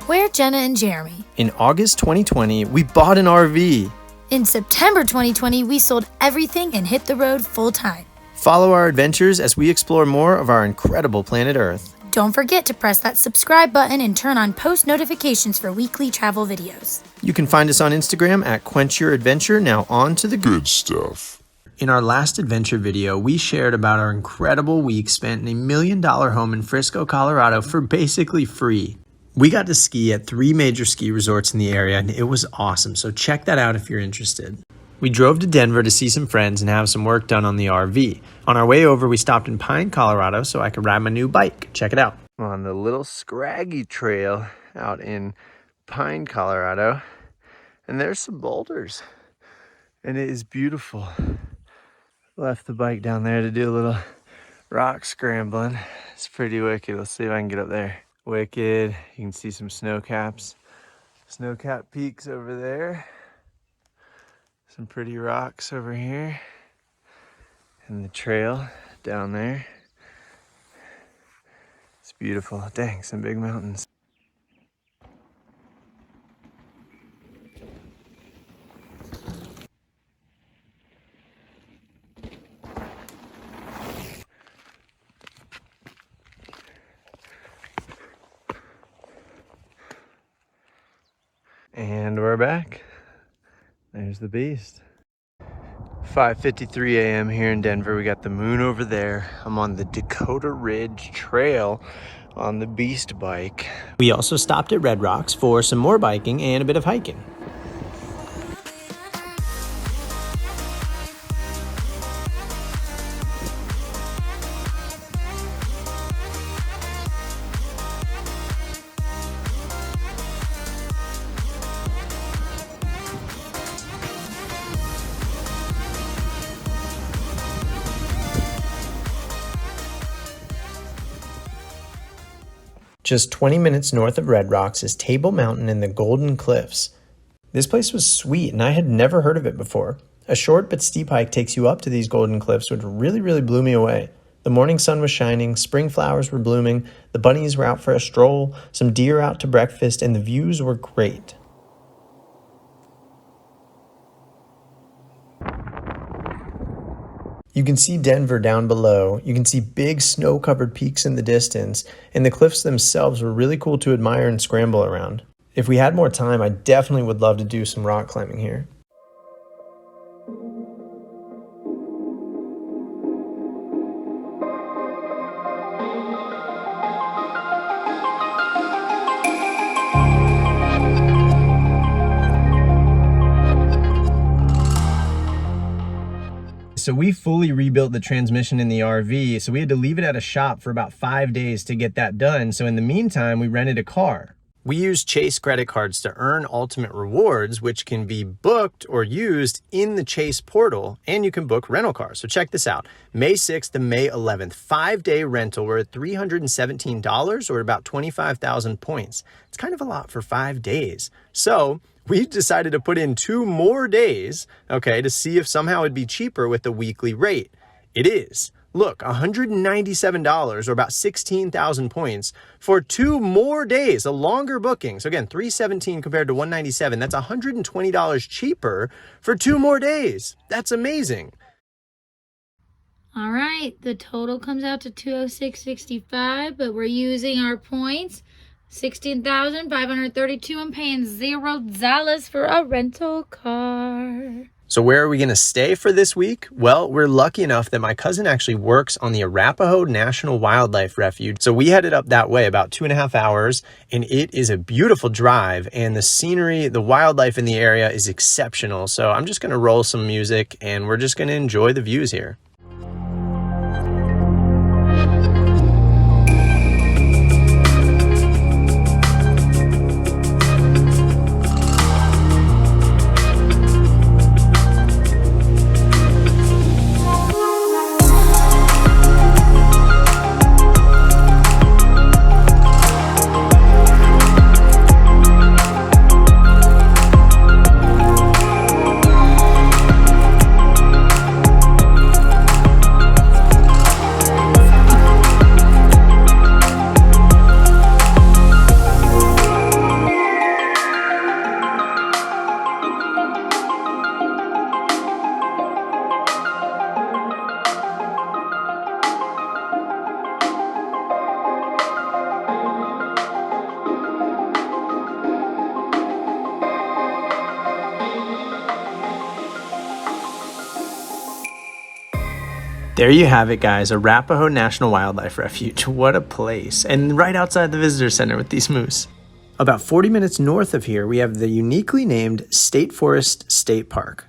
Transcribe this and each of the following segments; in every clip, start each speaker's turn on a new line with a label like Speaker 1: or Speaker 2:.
Speaker 1: We're Jenna and Jeremy.
Speaker 2: In August 2020, we bought an RV.
Speaker 1: In September 2020, we sold everything and hit the road full time.
Speaker 2: Follow our adventures as we explore more of our incredible planet Earth.
Speaker 1: Don't forget to press that subscribe button and turn on post notifications for weekly travel videos.
Speaker 2: You can find us on Instagram at Quench Your Adventure. Now on to the good stuff. In our last adventure video, we shared about our incredible week spent in a $1 million home in Frisco, Colorado for basically free. We got to ski at 3 major ski resorts in the area, and it was awesome, so check that out if you're interested. We drove to Denver to see some friends and have some work done on the RV. On our way over, we stopped in Pine, Colorado, so I could ride my new bike. Check it out. I'm on the little Scraggy trail out in Pine, Colorado, and there's some boulders, and it is beautiful. Left the bike down there to do a little rock scrambling. It's pretty wicked. Let's see if I can get up there. Wicked. You can see some snowcap peaks over there. Some pretty rocks over here. And the trail down there. It's beautiful. Dang, some big mountains. And we're back. There's the beast. 5:53 a.m. here in Denver. We got the moon over there. I'm on the Dakota Ridge Trail on the beast bike. We also stopped at Red Rocks for some more biking and a bit of hiking. Just 20 minutes north of Red Rocks is Table Mountain in the Golden Cliffs. This place was sweet and I had never heard of it before. A short but steep hike takes you up to these Golden Cliffs, which really blew me away. The morning sun was shining, spring flowers were blooming, the bunnies were out for a stroll, some deer out to breakfast, and the views were great. You can see Denver down below, you can see big snow-covered peaks in the distance, and the cliffs themselves were really cool to admire and scramble around. If we had more time, I definitely would love to do some rock climbing here. So we fully rebuilt the transmission in the RV, so we had to leave it at a shop for about 5 days to get that done. So in the meantime, we rented a car. We use Chase credit cards to earn ultimate rewards, which can be booked or used in the Chase portal, and you can book rental cars. So check this out. May 6th to May 11th, 5-day rental. We're at $317 or about 25,000 points. It's kind of a lot for 5 days. So we decided to put in 2 more days, okay, to see if somehow it'd be cheaper with the weekly rate. It is. Look, $197 or about 16,000 points for 2 more days, a longer booking. So again, $317 compared to $197. That's $120 cheaper for 2 more days. That's amazing.
Speaker 1: All right, the total comes out to $206.65, but we're using our points. $16,532. I'm paying $0 for a rental car.
Speaker 2: So where are we going to stay for this week? Well, we're lucky enough that my cousin actually works on the Arapaho National Wildlife Refuge. So we headed up that way about 2.5 hours, and it is a beautiful drive, and the scenery, the wildlife in the area is exceptional. So I'm just going to roll some music and we're just going to enjoy the views here. There you have it, guys. Arapaho National Wildlife Refuge. What a place. And right outside the visitor center with these moose. About 40 minutes north of here, we have the uniquely named State Forest State Park.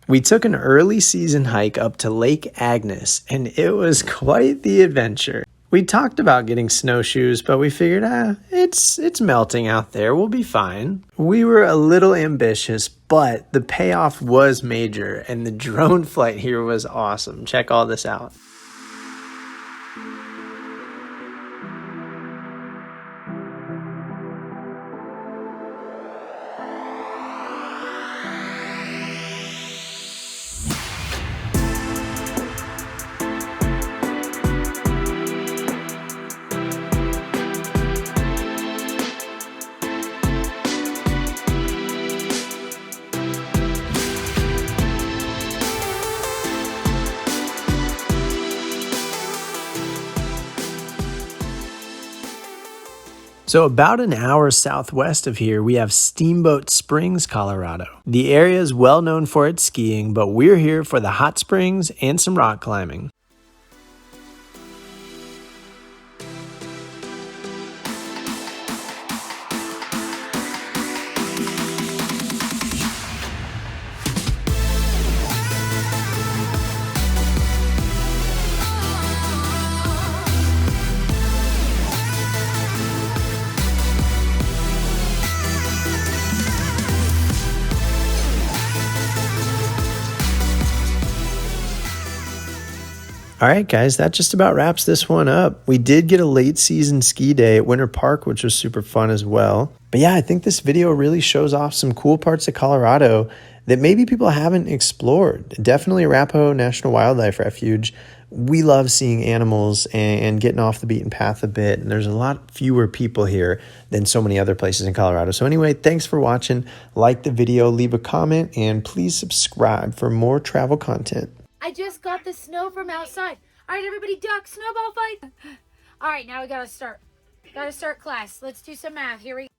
Speaker 2: We took an early season hike up to Lake Agnes, and it was quite the adventure. We talked about getting snowshoes, but we figured, it's melting out there. We'll be fine. We were a little ambitious, but the payoff was major, and the drone flight here was awesome. Check all this out. So about an hour southwest of here, we have Steamboat Springs, Colorado. The area is well known for its skiing, but we're here for the hot springs and some rock climbing. All right, guys, that just about wraps this one up. We did get a late season ski day at Winter Park, which was super fun as well. But yeah, I think this video really shows off some cool parts of Colorado that maybe people haven't explored. Definitely Arapaho National Wildlife Refuge. We love seeing animals and getting off the beaten path a bit. And there's a lot fewer people here than so many other places in Colorado. So anyway, thanks for watching. Like the video, leave a comment, and please subscribe for more travel content.
Speaker 1: I just got the snow from outside. All right, everybody duck, snowball fight. All right, now we gotta start class. Let's do some math. Here we go.